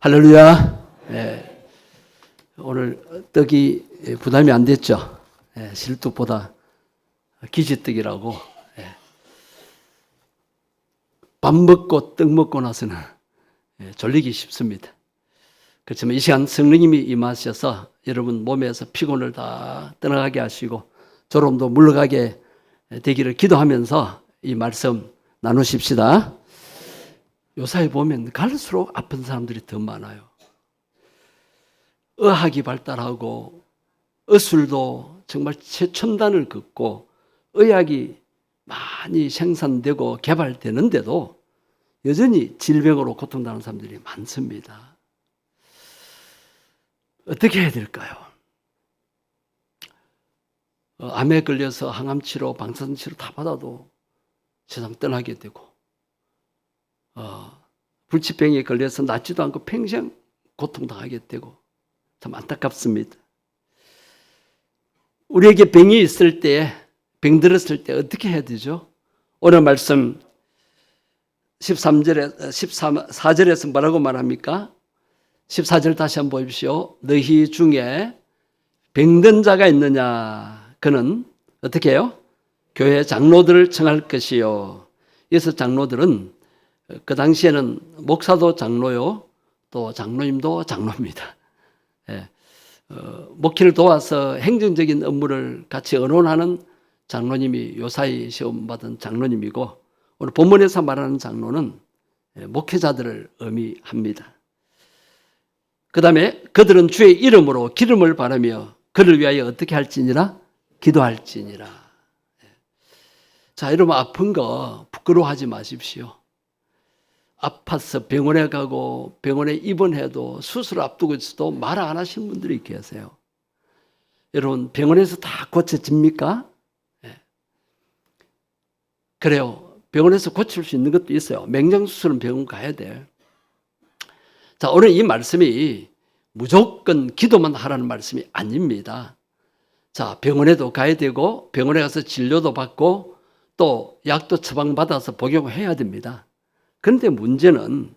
할렐루야. 네. 오늘 떡이 부담이 안 됐죠. 네. 실뚝보다 기지떡이라고. 네. 밥 먹고 떡 먹고 나서는 졸리기 쉽습니다. 그렇지만 이 시간 성령님이 임하셔서 여러분 몸에서 피곤을 다 떠나가게 하시고 졸음도 물러가게 되기를 기도하면서 이 말씀 나누십시다. 요사이 보면 갈수록 아픈 사람들이 더 많아요. 의학이 발달하고 의술도 정말 최첨단을 긋고 의학이 많이 생산되고 개발되는데도 여전히 질병으로 고통당하는 사람들이 많습니다. 어떻게 해야 될까요? 암에 걸려서 항암치료, 방사선치료 다 받아도 세상 떠나게 되고 불치병에 걸려서 낫지도 않고 평생 고통당하게 되고 참 안타깝습니다. 우리에게 병이 있을 때, 병 들었을 때 어떻게 해야 되죠? 오늘 말씀 14절에서 뭐라고 말합니까? 14절 다시 한번 보십시오. 너희 중에 병든 자가 있느냐? 그는 어떻게 해요? 교회 장로들을 청할 것이요. 그래서 장로들은 그 당시에는 목사도 장로요, 또 장로님도 장로입니다. 예. 목회를 도와서 행정적인 업무를 같이 의논하는 장로님이 요사이 시험 받은 장로님이고, 오늘 본문에서 말하는 장로는 목회자들을 의미합니다. 그 다음에 그들은 주의 이름으로 기름을 바르며 그를 위하여 어떻게 할지니라? 기도할지니라. 자, 여러분 아픈 거 부끄러워하지 마십시오. 아파서 병원에 가고 병원에 입원해도 수술 앞두고 있어도 말 안 하시는 분들이 계세요. 여러분 병원에서 다 고쳐집니까? 네. 그래요. 병원에서 고칠 수 있는 것도 있어요. 맹장수술은 병원 가야 돼. 자, 오늘 이 말씀이 무조건 기도만 하라는 말씀이 아닙니다. 자, 병원에도 가야 되고 병원에 가서 진료도 받고 또 약도 처방받아서 복용해야 됩니다. 그런데 문제는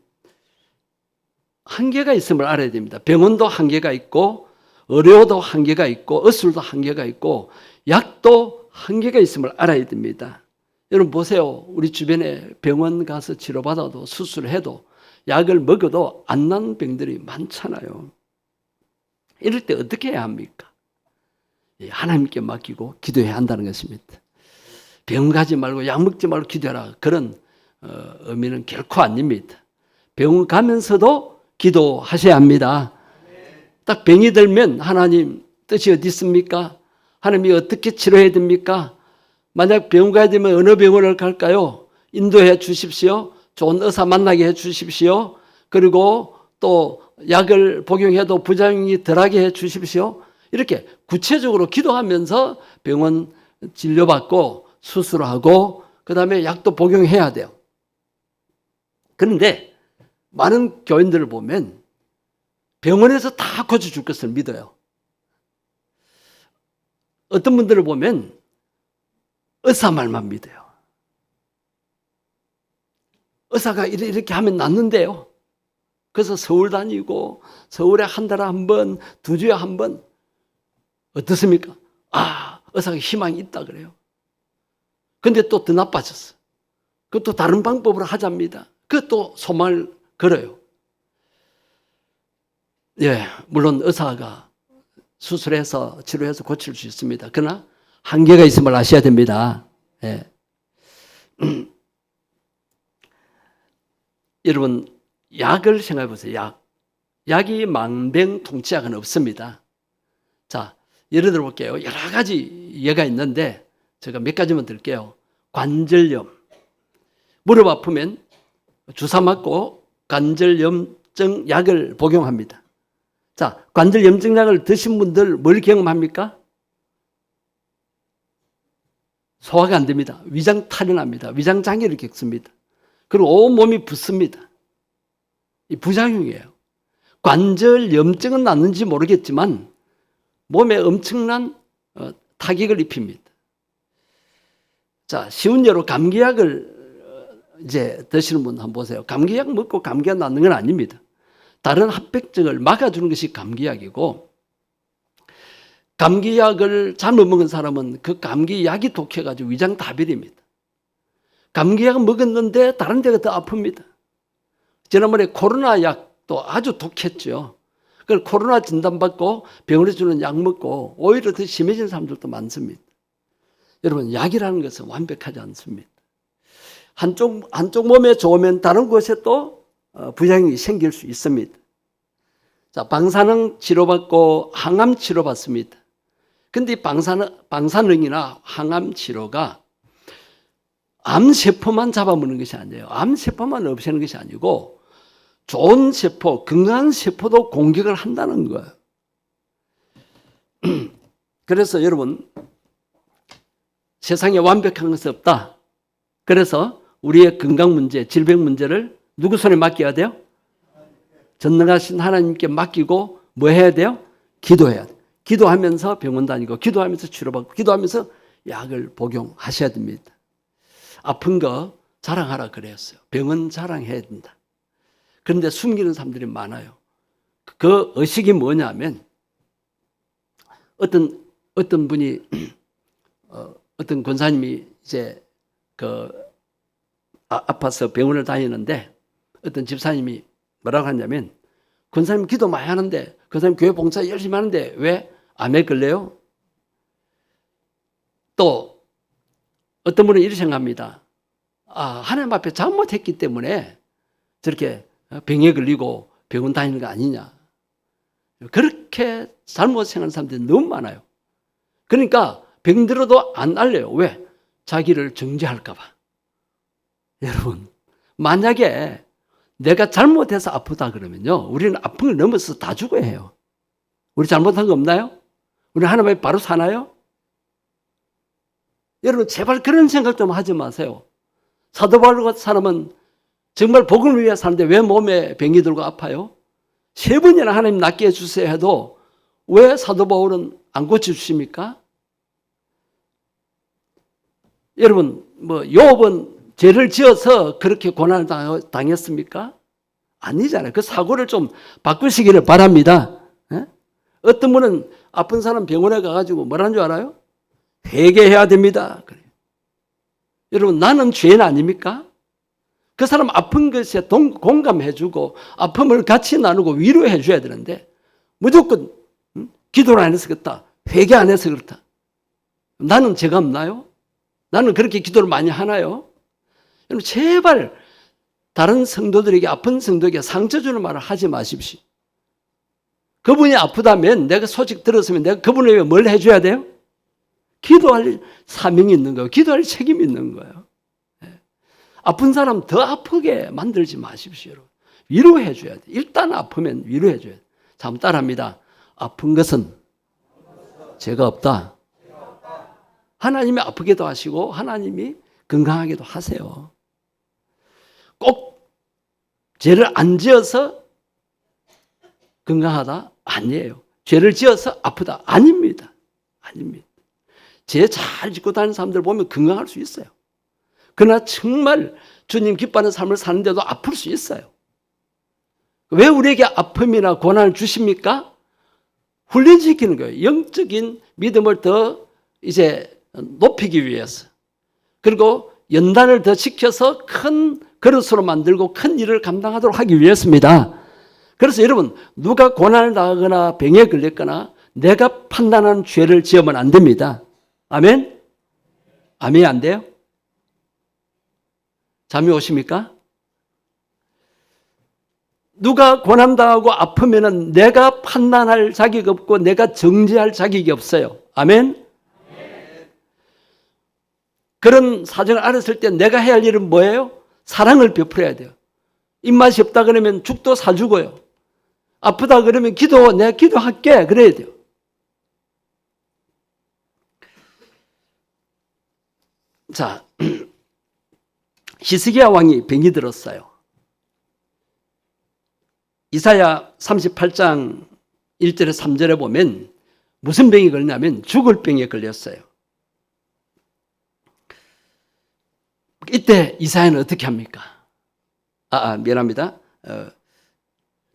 한계가 있음을 알아야 됩니다. 병원도 한계가 있고 의료도 한계가 있고 의술도 한계가 있고 약도 한계가 있음을 알아야 됩니다. 여러분 보세요. 우리 주변에 병원 가서 치료받아도 수술해도 약을 먹어도 안 나는 병들이 많잖아요. 이럴 때 어떻게 해야 합니까? 하나님께 맡기고 기도해야 한다는 것입니다. 병 가지 말고 약 먹지 말고 기도해라. 그런 의미는 결코 아닙니다. 병원 가면서도 기도하셔야 합니다. 딱 병이 들면 하나님 뜻이 어디 있습니까? 하나님이 어떻게 치료해야 됩니까? 만약 병원 가야 되면 어느 병원을 갈까요? 인도해 주십시오. 좋은 의사 만나게 해 주십시오. 그리고 또 약을 복용해도 부작용이 덜하게 해 주십시오. 이렇게 구체적으로 기도하면서 병원 진료받고 수술하고 그 다음에 약도 복용해야 돼요. 그런데 많은 교인들을 보면 병원에서 다 고쳐줄 것을 믿어요. 어떤 분들을 보면 의사 말만 믿어요. 의사가 이렇게 하면 낫는데요. 그래서 서울 다니고 서울에 한 달에 한 번, 2주에 한 번. 어떻습니까? 의사가 희망이 있다 그래요. 근데 또 더 나빠졌어. 그것도 다른 방법으로 하자입니다. 그것도 소망을 걸어요. 예, 물론 의사가 수술해서 치료해서 고칠 수 있습니다. 그러나 한계가 있음을 아셔야 됩니다. 예. 여러분 약을 생각해 보세요. 약이 만병통치약은 없습니다. 자, 예를 들어 볼게요. 여러 가지 예가 있는데 제가 몇 가지만 들게요. 관절염, 무릎 아프면 주사 맞고 관절염증 약을 복용합니다. 자, 관절염증 약을 드신 분들 뭘 경험합니까? 소화가 안 됩니다. 위장 탈현합니다. 위장 장애를 겪습니다. 그리고 온몸이 붓습니다. 이 부작용이에요. 관절염증은 낫는지 모르겠지만 몸에 엄청난 타격을 입힙니다. 자, 쉬운 예로 감기약을 이제 드시는 분 한번 보세요. 감기약 먹고 감기가 낫는 건 아닙니다. 다른 합병증을 막아주는 것이 감기약이고, 감기약을 잘못 먹은 사람은 그 감기약이 독해가지고 위장 다비립니다. 감기약 먹었는데 다른 데가 더 아픕니다. 지난번에 코로나 약도 아주 독했죠. 그걸 코로나 진단받고 병원에 주는 약 먹고 오히려 더 심해진 사람들도 많습니다. 여러분, 약이라는 것은 완벽하지 않습니다. 한쪽 몸에 좋으면 다른 곳에 또 부작용이 생길 수 있습니다. 자, 방사능 치료받고 항암 치료받습니다. 근데 방사능이나 항암 치료가 암세포만 잡아먹는 것이 아니에요. 암세포만 없애는 것이 아니고 좋은 세포, 건강한 세포도 공격을 한다는 거예요. 그래서 여러분, 세상에 완벽한 것은 없다. 그래서 우리의 건강 문제, 질병 문제를 누구 손에 맡겨야 돼요? 전능하신 하나님께 맡기고 뭐 해야 돼요? 기도해야 돼요. 기도하면서 병원 다니고 기도하면서 치료받고 기도하면서 약을 복용하셔야 됩니다. 아픈 거 자랑하라 그랬어요. 병은 자랑해야 된다. 그런데 숨기는 사람들이 많아요. 그 의식이 뭐냐면 어떤 분이 어떤 권사님이 이제 아파서 병원을 다니는데 어떤 집사님이 뭐라고 하냐면 권사님 기도 많이 하는데 권사님 교회 봉사 열심히 하는데 왜 암에 걸려요? 또 어떤 분은 이렇게 생각합니다. 하나님 앞에 잘못했기 때문에 저렇게 병에 걸리고 병원 다니는 거 아니냐. 그렇게 잘못 생각하는 사람들이 너무 많아요. 그러니까 병들어도 안 알려요. 왜? 자기를 정죄할까 봐. 여러분, 만약에 내가 잘못해서 아프다 그러면요, 우리는 아픈 걸 넘어서 다 죽어야 해요. 우리 잘못한 거 없나요? 우리 하나님 앞에 바로 사나요? 여러분, 제발 그런 생각 좀 하지 마세요. 사도 바울 같은 사람은 정말 복음을 위해 사는데 왜 몸에 병이 들고 아파요? 3번이나 하나님 낫게 해주세요 해도 왜 사도 바울은 안 고쳐주십니까? 여러분, 요업은 죄를 지어서 그렇게 고난을 당했습니까? 아니잖아요. 그 사고를 좀 바꾸시기를 바랍니다. 에? 어떤 분은 아픈 사람 병원에 가가지고 뭐라는 줄 알아요? 회개해야 됩니다. 그래요. 여러분, 나는 죄인 아닙니까? 그 사람 아픈 것에 공감해주고 아픔을 같이 나누고 위로해줘야 되는데 무조건 기도를 안 해서 그렇다. 회개 안 해서 그렇다. 나는 죄가 없나요? 나는 그렇게 기도를 많이 하나요? 여러분, 제발 다른 성도들에게, 아픈 성도에게 상처 주는 말을 하지 마십시오. 그분이 아프다면 내가 소식 들었으면 내가 그분을 위해 뭘 해줘야 돼요? 기도할 사명이 있는 거예요. 기도할 책임이 있는 거예요. 아픈 사람 더 아프게 만들지 마십시오. 여러분. 위로해 줘야 돼. 일단 아프면 위로해 줘야 돼. 자, 한번 따라합니다. 아픈 것은 죄가 없다. 하나님이 아프게도 하시고 하나님이 건강하게도 하세요. 꼭 죄를 안 지어서 건강하다? 아니에요. 죄를 지어서 아프다? 아닙니다. 아닙니다. 죄 잘 짓고 다니는 사람들 보면 건강할 수 있어요. 그러나 정말 주님 기뻐하는 삶을 사는데도 아플 수 있어요. 왜 우리에게 아픔이나 고난을 주십니까? 훈련시키는 거예요. 영적인 믿음을 더 이제 높이기 위해서. 그리고 연단을 더 시켜서 큰 그릇으로 만들고 큰 일을 감당하도록 하기 위해서입니다. 그래서 여러분, 누가 고난을 당하거나 병에 걸렸거나 내가 판단하는 죄를 지으면 안 됩니다. 아멘? 아멘 안 돼요? 잠이 오십니까? 누가 고난당하고 아프면 내가 판단할 자격이 없고 내가 정죄할 자격이 없어요. 아멘? 그런 사정을 알았을 때 내가 해야 할 일은 뭐예요? 사랑을 베풀어야 돼요. 입맛이 없다 그러면 죽도 사주고요. 아프다 그러면 내가 기도할게. 그래야 돼요. 자, 히스기야 왕이 병이 들었어요. 이사야 38장 1절에 3절에 보면 무슨 병이 걸리냐면 죽을 병에 걸렸어요. 이때 이사야는 어떻게 합니까? 미안합니다.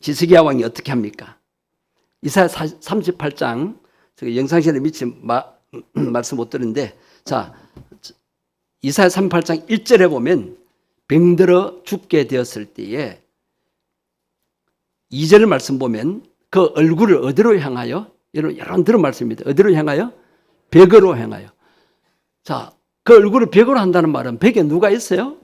히스기야 왕이 어떻게 합니까? 이사야 38장, 영상실에 미치 말씀 못 드는데, 자, 이사야 38장 1절에 보면 병들어 죽게 되었을 때에 2절 말씀 보면 그 얼굴을 어디로 향하여? 여러분 들은 말씀입니다. 어디로 향하여? 벽으로 향하여. 자, 그 얼굴을 벽으로 한다는 말은 벽에 누가 있어요?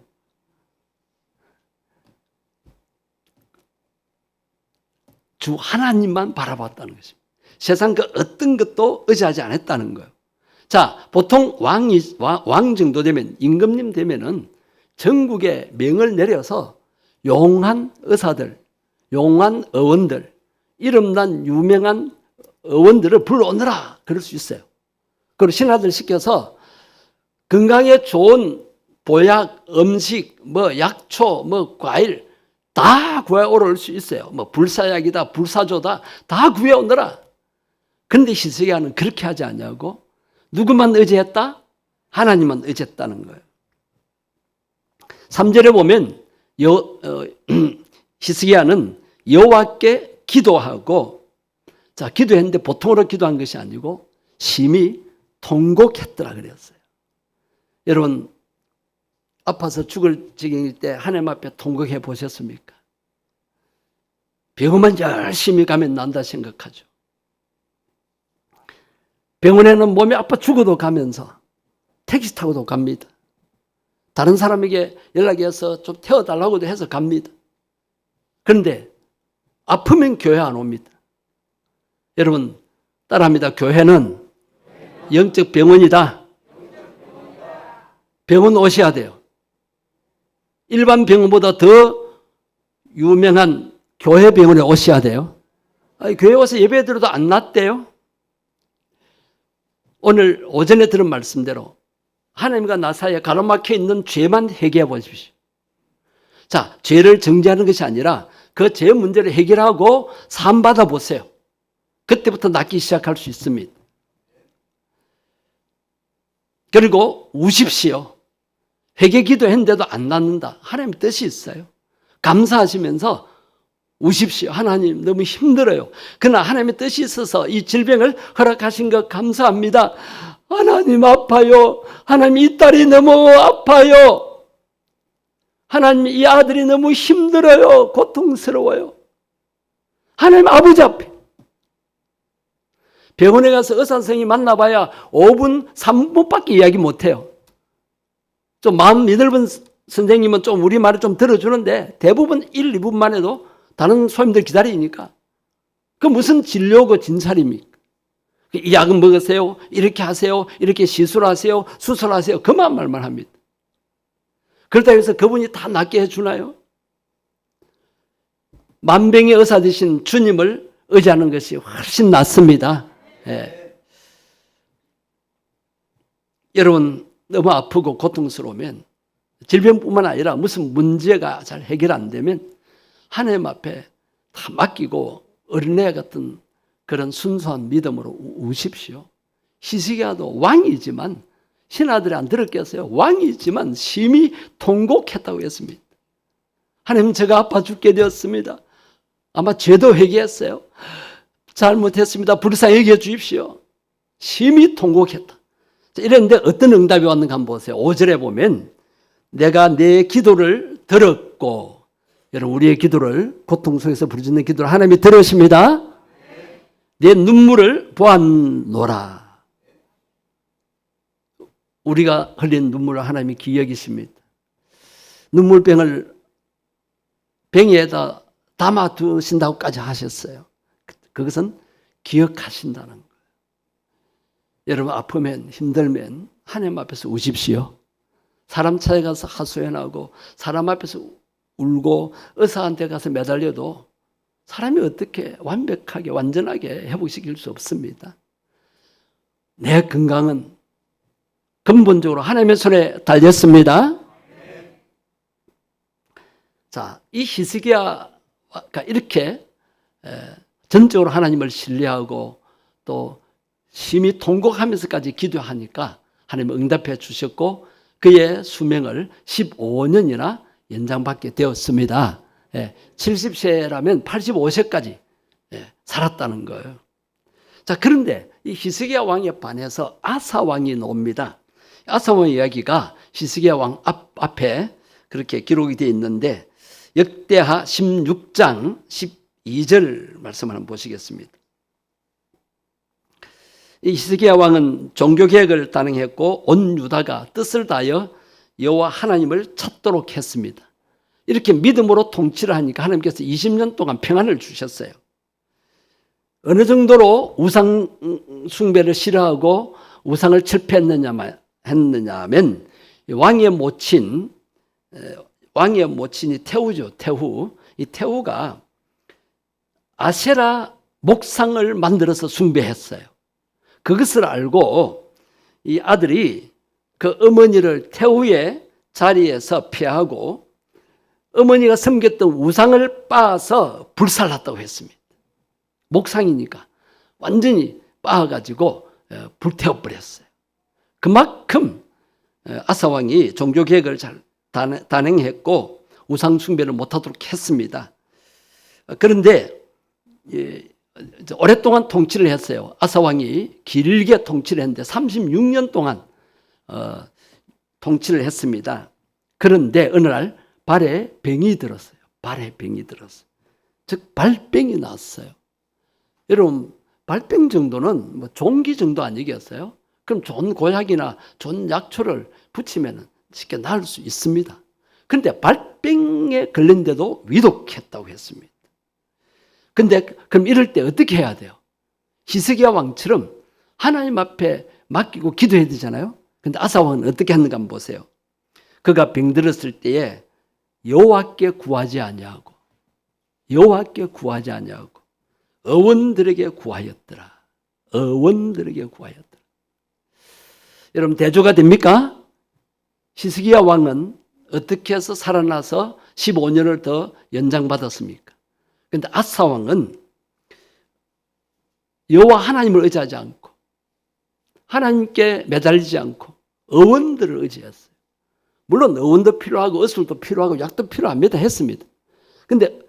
주 하나님만 바라봤다는 것입니다. 세상 그 어떤 것도 의지하지 않았다는 거예요. 자, 보통 왕 정도 되면, 임금님 되면은 전국에 명을 내려서 용한 의사들, 용한 의원들, 이름난 유명한 의원들을 불러오너라. 그럴 수 있어요. 그리고 신하들 시켜서 건강에 좋은 보약, 음식, 약초, 과일 다 구해오를 수 있어요. 불사약이다, 불사조다 다 구해오너라. 그런데 히스기야는 그렇게 하지 않냐고? 누구만 의지했다? 하나님만 의지했다는 거예요. 3절에 보면 히스기야는 여호와께 기도하고, 자, 기도했는데 보통으로 기도한 것이 아니고 심히 통곡했더라 그랬어요. 여러분, 아파서 죽을 지경일 때 하나님 앞에 통곡해 보셨습니까? 병원만 열심히 가면 난다 생각하죠. 병원에는 몸이 아파 죽어도 가면서 택시 타고도 갑니다. 다른 사람에게 연락해서 좀 태워달라고도 해서 갑니다. 그런데 아프면 교회 안 옵니다. 여러분 따라합니다. 교회는 영적 병원이다. 병원 오셔야 돼요. 일반 병원보다 더 유명한 교회 병원에 오셔야 돼요. 아니, 교회 와서 예배 드려도 안 낫대요. 오늘 오전에 들은 말씀대로 하나님과 나 사이에 가로막혀 있는 죄만 해결해 보십시오. 자, 죄를 정죄하는 것이 아니라 그 죄 문제를 해결하고 산 받아 보세요. 그때부터 낫기 시작할 수 있습니다. 그리고 우십시오. 회개 기도했는데도 안 낫는다. 하나님 뜻이 있어요. 감사하시면서 우십시오. 하나님 너무 힘들어요. 그러나 하나님의 뜻이 있어서 이 질병을 허락하신 것 감사합니다. 하나님 아파요. 하나님 이 딸이 너무 아파요. 하나님 이 아들이 너무 힘들어요. 고통스러워요. 하나님 아버지 앞에. 병원에 가서 의사 선생님 만나봐야 5분, 3분밖에 이야기 못해요. 좀 마음 미넓은 선생님은 좀 우리 말을 좀 들어주는데 대부분 1, 2분만 해도 다른 소임들 기다리니까. 그 무슨 진료고 진찰입니까? 이 약은 먹으세요. 이렇게 하세요. 이렇게 시술하세요. 수술하세요. 그만 말만 합니다. 그렇다 해서 그분이 다 낫게 해주나요? 만병의 의사 되신 주님을 의지하는 것이 훨씬 낫습니다. 예. 여러분 너무 아프고 고통스러우면 질병뿐만 아니라 무슨 문제가 잘 해결 안 되면 하나님 앞에 다 맡기고 어린애 같은 그런 순수한 믿음으로 우십시오. 히스기야도 왕이지만 신하들이 안 들었겠어요. 왕이지만 심히 통곡했다고 했습니다. 하나님 제가 아파 죽게 되었습니다. 아마 죄도 회개했어요. 잘못했습니다. 불쌍히 여겨 주십시오. 심히 통곡했다. 이랬는데 어떤 응답이 왔는가 한번 보세요. 5절에 보면 내가 내 기도를 들었고, 여러분 우리의 기도를 고통 속에서 부르짖는 기도를 하나님이 들으십니다. 내 눈물을 보았노라. 우리가 흘린 눈물을 하나님이 기억이십니다. 눈물병을 병에다 담아두신다고까지 하셨어요. 그것은 기억하신다는 거예요. 여러분 아프면 힘들면 하나님 앞에서 우십시오. 사람 찾아가서 하소연하고 사람 앞에서 울고 의사한테 가서 매달려도 사람이 어떻게 완벽하게 완전하게 회복시킬 수 없습니다. 내 건강은 근본적으로 하나님의 손에 달렸습니다. 자, 이 히스기야가 이렇게 전적으로 하나님을 신뢰하고 또 심히 통곡하면서까지 기도하니까 하나님 응답해 주셨고 그의 수명을 15년이나 연장받게 되었습니다. 70세라면 85세까지 살았다는 거예요. 자, 그런데 이 히스기야 왕에 반해서 아사 왕이 나옵니다. 아사 왕의 이야기가 히스기야 왕 앞에 그렇게 기록이 되어 있는데 역대하 16장 12절 말씀을 한번 보시겠습니다. 이 히스기야 왕은 종교개혁을 단행했고 온 유다가 뜻을 다하여 여호와 하나님을 찾도록 했습니다. 이렇게 믿음으로 통치를 하니까 하나님께서 20년 동안 평안을 주셨어요. 어느 정도로 우상 숭배를 싫어하고 우상을 철폐했느냐면 왕의 모친이 태후죠. 이 태후가 아세라 목상을 만들어서 숭배했어요. 그것을 알고 이 아들이 그 어머니를 태후의 자리에서 피하고 어머니가 섬겼던 우상을 빻아서 불살랐다고 했습니다. 목상이니까 완전히 빻아가지고 불태워버렸어요. 그만큼 아사왕이 종교개혁을 잘 단행했고 우상 숭배를 못하도록 했습니다. 그런데 오랫동안 통치를 했어요. 아사왕이 길게 통치를 했는데 36년 동안 통치를 했습니다. 그런데 어느 날 발에 병이 들었어요. 발에 병이 들었어요. 즉 발병이 났어요. 여러분 발병 정도는 뭐 종기 정도 아니겠어요? 그럼 좋은 고약이나 좋은 약초를 붙이면 쉽게 나을 수 있습니다. 그런데 발병에 걸린데도 위독했다고 했습니다. 근데 그럼 이럴 때 어떻게 해야 돼요? 히스기야 왕처럼 하나님 앞에 맡기고 기도해야 되잖아요. 근데 아사 왕은 어떻게 했는가 한번 보세요. 그가 병들었을 때에 여호와께 구하지 아니하고 어원들에게 구하였더라. 여러분 대조가 됩니까? 히스기야 왕은 어떻게 해서 살아나서 15년을 더 연장받았습니까? 그런데 아사 왕은 여호와 하나님을 의지하지 않고 하나님께 매달리지 않고 어원들을 의지했어요. 물론 어원도 필요하고 어술도 필요하고 약도 필요합니다. 했습니다. 그런데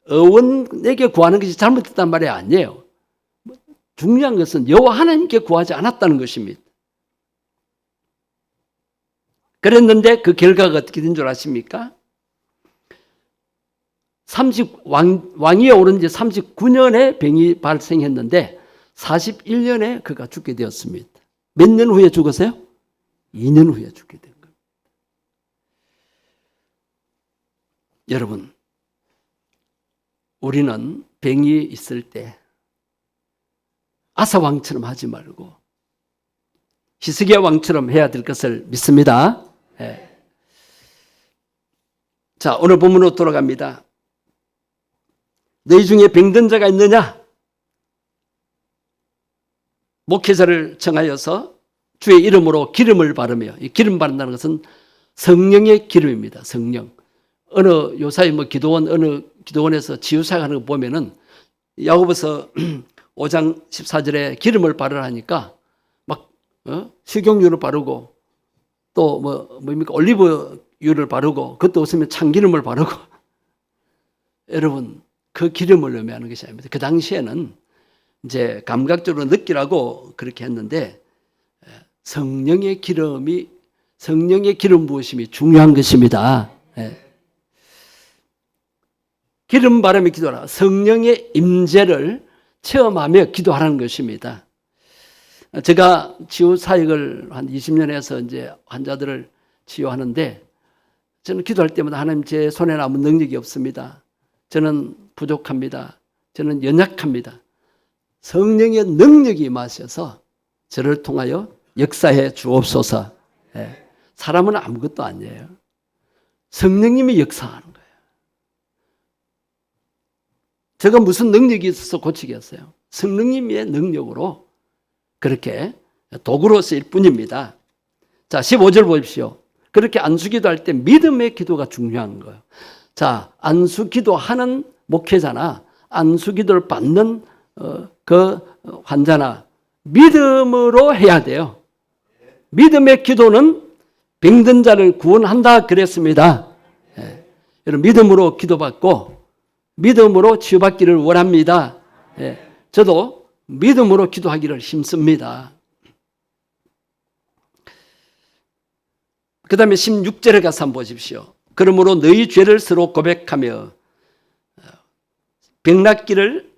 어원에게 구하는 것이 잘못됐단 말이 아니에요. 중요한 것은 여호와 하나님께 구하지 않았다는 것입니다. 그랬는데 그 결과가 어떻게 된 줄 아십니까? 왕위에 오른 지 39년에 병이 발생했는데 41년에 그가 죽게 되었습니다. 몇 년 후에 죽었어요? 2년 후에 죽게 된 겁니다. 여러분, 우리는 병이 있을 때 아사 왕처럼 하지 말고 히스기야 왕처럼 해야 될 것을 믿습니다. 네. 자, 오늘 본문으로 돌아갑니다. 너희 중에 병든 자가 있느냐? 목회자를 정하여서 주의 이름으로 기름을 바르며, 이 기름 바른다는 것은 성령의 기름입니다. 성령. 어느 요사이 어느 기도원에서 치유사역하는 거 보면은 야고보서 5장 14절에 기름을 바르라니까 막 식용유를 바르고 또 뭡니까 올리브유를 바르고 그것도 없으면 참기름을 바르고 여러분 그 기름을 의미하는 것이 아닙니다. 그 당시에는 이제 감각적으로 느끼라고 그렇게 했는데 성령의 기름 부으심이 중요한 것입니다. 기름 바르며 기도하라. 성령의 임재를 체험하며 기도하라는 것입니다. 제가 치유 사역을 한 20년 해서 이제 환자들을 치유하는데 저는 기도할 때마다 하나님 제 손에는 아무 능력이 없습니다. 저는 부족합니다. 저는 연약합니다. 성령의 능력이 임하셔서 저를 통하여 역사해 주옵소서. 사람은 아무것도 아니에요. 성령님이 역사하는 거예요. 제가 무슨 능력이 있어서 고치겠어요? 성령님의 능력으로 그렇게 도구로 쓰일 뿐입니다. 자, 15절 보십시오. 그렇게 안수기도 할 때 믿음의 기도가 중요한 거예요. 자, 안수기도하는 목회자나 안수기도를 받는 그 환자나 믿음으로 해야 돼요. 믿음의 기도는 병든 자를 구원한다 그랬습니다. 여러분 믿음으로 기도받고 믿음으로 치유받기를 원합니다. 예, 저도 믿음으로 기도하기를 힘씁니다. 그 다음에 16절에 가서 한번 보십시오. 그러므로 너희 죄를 서로 고백하며 병낫기를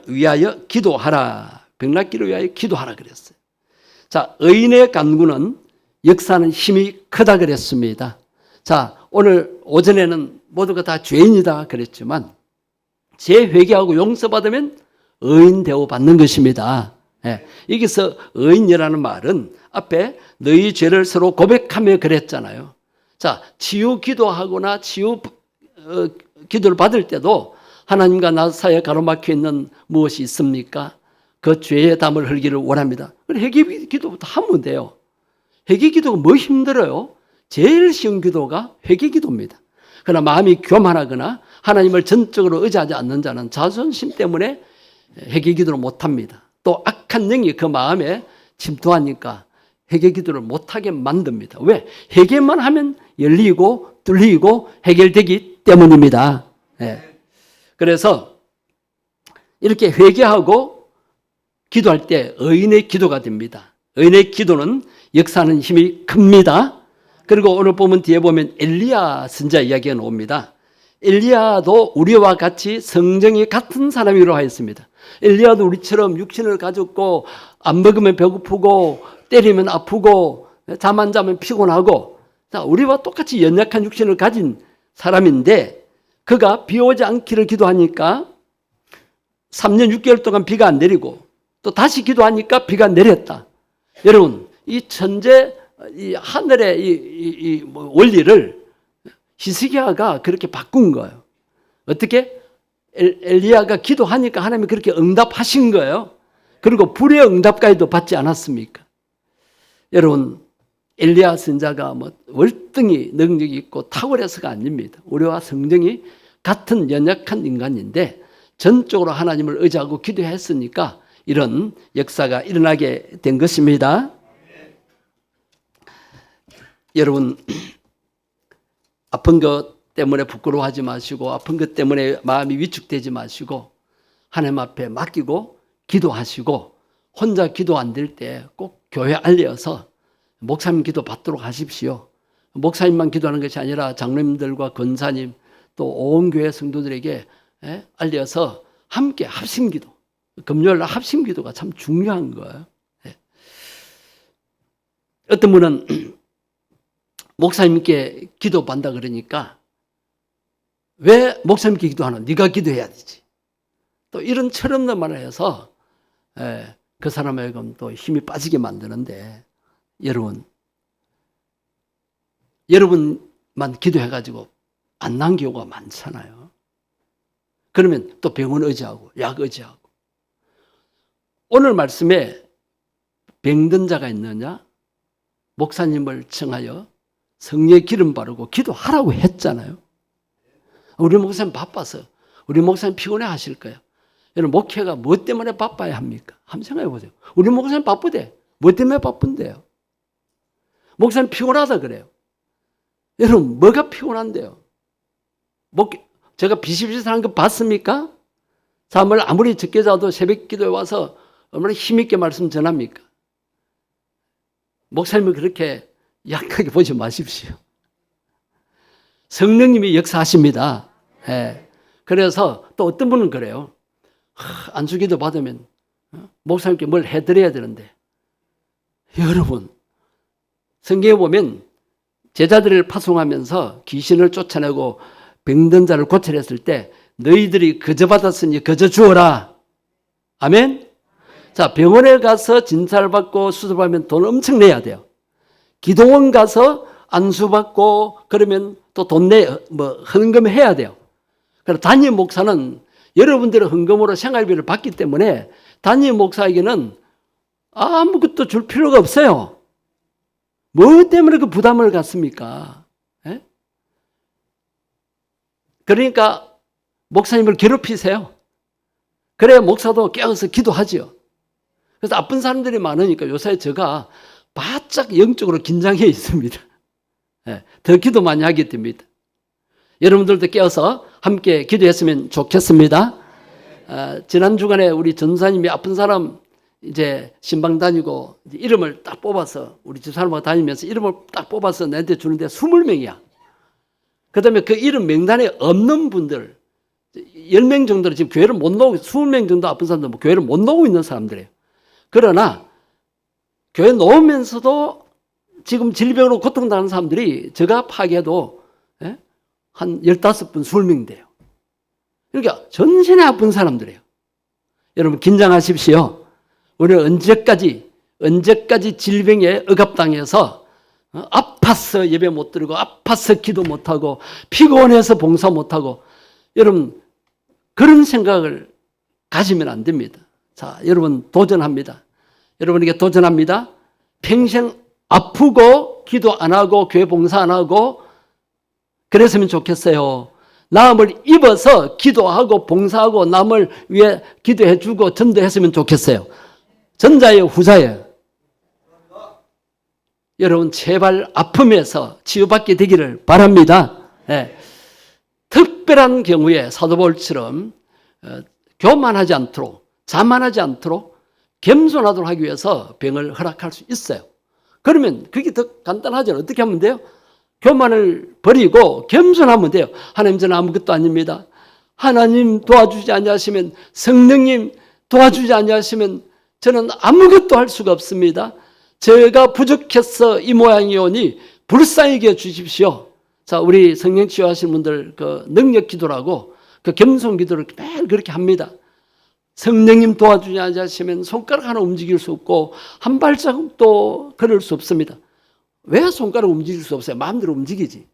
위하여 기도하라. 병낫기를 위하여 기도하라 그랬어요. 자, 의인의 간구는 역사는 힘이 크다 그랬습니다. 자, 오늘 오전에는 모두가 다 죄인이다 그랬지만 죄 회개하고 용서받으면 의인 대우 받는 것입니다. 예, 여기서 의인이라는 말은 앞에 너희 죄를 서로 고백하며 그랬잖아요. 자, 치유 기도하거나 치유 기도를 받을 때도 하나님과 나 사이에 가로막혀 있는 무엇이 있습니까? 그 죄의 담을 흘기를 원합니다. 회개 기도부터 하면 돼요. 회개 기도가 뭐 힘들어요? 제일 쉬운 기도가 회개 기도입니다. 그러나 마음이 교만하거나 하나님을 전적으로 의지하지 않는 자는 자존심 때문에 회개 기도를 못합니다. 또 악한 영이 그 마음에 침투하니까 회개 기도를 못하게 만듭니다. 왜? 회개만 하면 열리고 뚫리고 해결되기 때문입니다. 네. 그래서 이렇게 회개하고 기도할 때 의인의 기도가 됩니다. 의인의 기도는 역사하는 힘이 큽니다. 그리고 오늘 보면 뒤에 보면 엘리야 선지자 이야기가 나옵니다. 엘리야도 우리와 같이 성정이 같은 사람이라고 하였습니다. 엘리야도 우리처럼 육신을 가졌고 안 먹으면 배고프고 때리면 아프고 잠 안 자면 피곤하고 우리와 똑같이 연약한 육신을 가진 사람인데 그가 비 오지 않기를 기도하니까 3년 6개월 동안 비가 안 내리고 또 다시 기도하니까 비가 내렸다. 여러분 이 천재 이 하늘의 이 원리를 히스기야가 그렇게 바꾼 거예요. 어떻게? 엘리야가 기도하니까 하나님이 그렇게 응답하신 거예요. 그리고 불의 응답까지도 받지 않았습니까? 여러분 엘리야 선지자가 뭐 월등히 능력이 있고 탁월해서가 아닙니다. 우리와 성정이 같은 연약한 인간인데 전적으로 하나님을 의지하고 기도했으니까 이런 역사가 일어나게 된 것입니다. 여러분 아픈 것 때문에 부끄러워하지 마시고 아픈 것 때문에 마음이 위축되지 마시고 하나님 앞에 맡기고 기도하시고 혼자 기도 안 될 때 꼭 교회 알려서 목사님 기도 받도록 하십시오. 목사님만 기도하는 것이 아니라 장로님들과 권사님 또 온 교회 성도들에게 알려서 함께 합심기도 금요일 날 합심기도가 참 중요한 거예요. 어떤 분은 목사님께 기도받는다 그러니까 왜 목사님께 기도하나? 네가 기도해야 되지. 또 이런 철없는 말을 해서 그 사람에게 또 힘이 빠지게 만드는데 여러분만 기도해가지고 안 난 경우가 많잖아요. 그러면 또 병원 의지하고 약 의지하고 오늘 말씀에 병든 자가 있느냐? 목사님을 청하여 성령의 기름 바르고 기도하라고 했잖아요. 우리 목사님 바빠서 우리 목사님 피곤해 하실 거예요. 여러분 목회가 뭐 때문에 바빠야 합니까? 한번 생각해 보세요. 우리 목사님 바쁘대. 뭐 때문에 바쁜데요? 목사님 피곤하다 그래요. 여러분 뭐가 피곤한데요? 제가 비실비실한 거 봤습니까? 잠을 아무리 적게 자도 새벽 기도에 와서 얼마나 힘있게 말씀 전합니까? 목사님을 그렇게 약하게 보지 마십시오. 성령님이 역사하십니다. 그래서 또 어떤 분은 그래요. 안수기도 받으면 목사님께 뭘 해드려야 되는데 여러분 성경에 보면 제자들을 파송하면서 귀신을 쫓아내고 병든 자를 고쳐냈을 때 너희들이 거저 받았으니 거저 주어라. 아멘? 자, 병원에 가서 진찰 받고 수술받으면 돈 엄청 내야 돼요. 기도원 가서 안수받고 그러면 또 돈 헌금해야 돼요. 그래서 담임 목사는 여러분들의 헌금으로 생활비를 받기 때문에 담임 목사에게는 아무것도 줄 필요가 없어요. 뭐 때문에 그 부담을 갖습니까? 그러니까 목사님을 괴롭히세요. 그래야 목사도 깨어서 기도하죠. 그래서 아픈 사람들이 많으니까 요새 제가 바짝 영적으로 긴장해 있습니다. 더 기도 많이 하게 됩니다. 여러분들도 깨어서 함께 기도했으면 좋겠습니다. 지난 주간에 우리 전사님이 아픈 사람 이제 신방 다니고 이제 이름을 딱 뽑아서 우리 집사람하고 다니면서 이름을 딱 뽑아서 내한테 주는데 20명이야. 그 다음에 그 이름 명단에 없는 분들 10명 정도는 지금 교회를 못 나오고 20명 정도 아픈 사람들 뭐 교회를 못 나오고 있는 사람들이에요. 그러나 교회 나오면서도 지금 질병으로 고통당하는 사람들이 제가 파악해도 한 15분, 20명 돼요. 그러니까 전신에 아픈 사람들이에요. 여러분 긴장하십시오. 우리는 언제까지 질병에 억압당해서 아파서 예배 못 드리고 아파서 기도 못하고 피곤해서 봉사 못하고 여러분 그런 생각을 가지면 안 됩니다. 자, 여러분 도전합니다. 여러분에게 도전합니다. 평생 아프고 기도 안 하고 교회 봉사 안 하고 그랬으면 좋겠어요. 나음을 입어서 기도하고 봉사하고 남을 위해 기도해 주고 전도했으면 좋겠어요. 전자예요, 후자예요? 여러분 제발 아픔에서 치유받게 되기를 바랍니다. 네. 특별한 경우에 사도 바울처럼 교만하지 않도록 자만하지 않도록 겸손하도록 하기 위해서 병을 허락할 수 있어요. 그러면 그게 더 간단하죠. 어떻게 하면 돼요? 교만을 버리고 겸손하면 돼요. 하나님 저는 아무것도 아닙니다. 하나님 도와주지 아니하시면 성령님 도와주지 아니하시면 저는 아무것도 할 수가 없습니다. 제가 부족해서 이 모양이오니 불쌍히 여겨 주십시오. 자, 우리 성령 치유하시는 분들 그 능력 기도라고 그 겸손 기도를 매일 그렇게 합니다. 성령님 도와주지 않으시면 손가락 하나 움직일 수 없고 한 발자국도 걸을 수 없습니다. 왜 손가락 움직일 수 없어요? 마음대로 움직이지.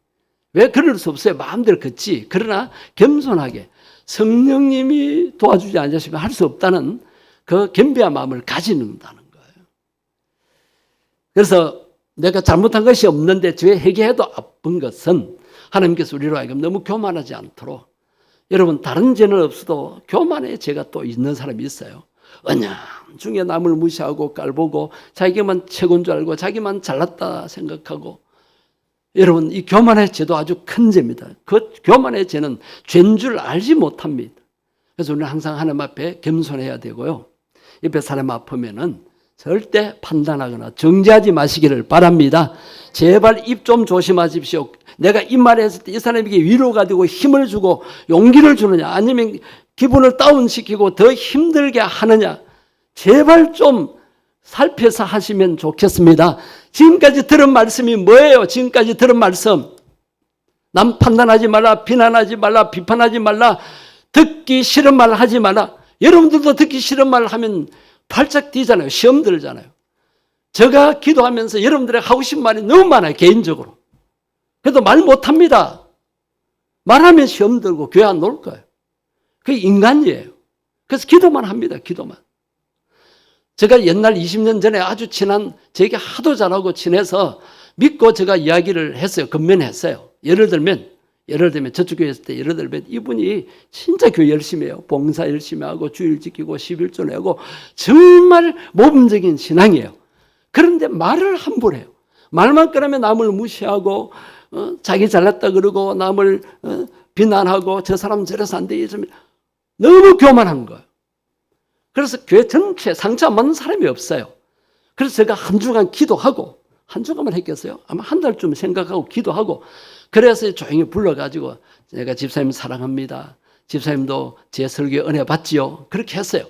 왜 걸을 수 없어요? 마음대로 걷지. 그러나 겸손하게 성령님이 도와주지 않으시면 할 수 없다는 그 겸비한 마음을 가지는다는 거예요. 그래서 내가 잘못한 것이 없는데 죄 회개해도 아픈 것은 하나님께서 우리로 하여금 너무 교만하지 않도록 여러분 다른 죄는 없어도 교만의 죄가 또 있는 사람이 있어요. 언양 중에 남을 무시하고 깔보고 자기만 최고인 줄 알고 자기만 잘났다 생각하고 여러분 이 교만의 죄도 아주 큰 죄입니다. 그 교만의 죄는 죄인 줄 알지 못합니다. 그래서 우리는 항상 하나님 앞에 겸손해야 되고요. 옆에 사람 아프면은 절대 판단하거나 정죄하지 마시기를 바랍니다. 제발 입 좀 조심하십시오. 내가 이 말을 했을 때 이 사람에게 위로가 되고 힘을 주고 용기를 주느냐 아니면 기분을 다운시키고 더 힘들게 하느냐 제발 좀 살펴서 하시면 좋겠습니다. 지금까지 들은 말씀이 뭐예요? 지금까지 들은 말씀 남 판단하지 말라, 비난하지 말라, 비판하지 말라, 듣기 싫은 말 하지 말라. 여러분들도 듣기 싫은 말 하면 발작 뛰잖아요. 시험 들잖아요. 제가 기도하면서 여러분들이 하고 싶은 말이 너무 많아요. 개인적으로. 그래도 말 못합니다. 말하면 시험 들고 교회 안 올 거예요. 그게 인간이에요. 그래서 기도만 합니다. 기도만. 제가 옛날 20년 전에 아주 친한 제게 하도 잘하고 친해서 믿고 제가 이야기를 했어요. 건면했어요. 예를 들면 저쪽 교회 있을 때 예를 들면 이분이 진짜 교회 열심히 해요. 봉사 열심히 하고 주일 지키고 11조 내고 정말 모범적인 신앙이에요. 그런데 말을 함부로 해요. 말만 꺼내면 남을 무시하고 자기 잘났다 그러고 남을 비난하고 저 사람 저래서 안 돼. 너무 교만한 거예요. 그래서 교회 전체 상처 안 맞는 사람이 없어요. 그래서 제가 한 주간 기도하고 한 주간만 했겠어요? 아마 한 달쯤 생각하고 기도하고 그래서 조용히 불러가지고 제가 집사님 사랑합니다. 집사님도 제 설교에 은혜 받지요. 그렇게 했어요.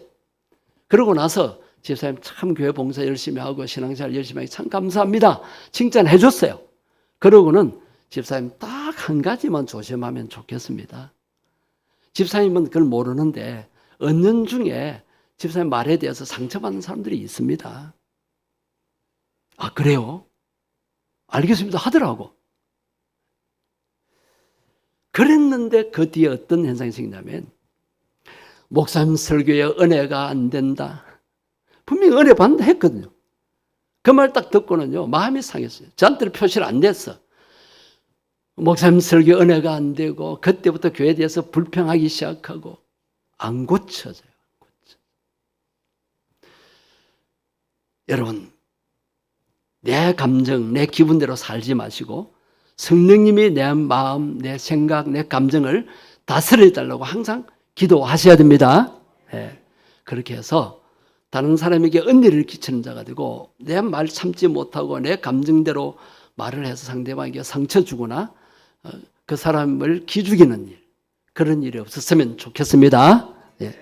그러고 나서 집사님 참 교회 봉사 열심히 하고 신앙생활 열심히 하기 참 감사합니다. 칭찬해 줬어요. 그러고는 집사님 딱 한 가지만 조심하면 좋겠습니다. 집사님은 그걸 모르는데 언년 중에 집사님 말에 대해서 상처받는 사람들이 있습니다. 아 그래요? 알겠습니다 하더라고. 그랬는데 그 뒤에 어떤 현상이 생기냐면 목사님 설교에 은혜가 안 된다. 분명히 은혜 받는다 했거든요. 그 말 딱 듣고는요 마음이 상했어요. 저한테는 표시를 안 됐어. 목사님 설교 은혜가 안 되고 그때부터 교회에 대해서 불평하기 시작하고 안 고쳐져요. 여러분 내 감정, 내 기분대로 살지 마시고 성령님이 내 마음, 내 생각, 내 감정을 다스려 달라고 항상 기도하셔야 됩니다. 예. 그렇게 해서 다른 사람에게 은혜를 끼치는 자가 되고 내 말 참지 못하고 내 감정대로 말을 해서 상대방에게 상처 주거나 그 사람을 기죽이는 일, 그런 일이 없었으면 좋겠습니다. 예.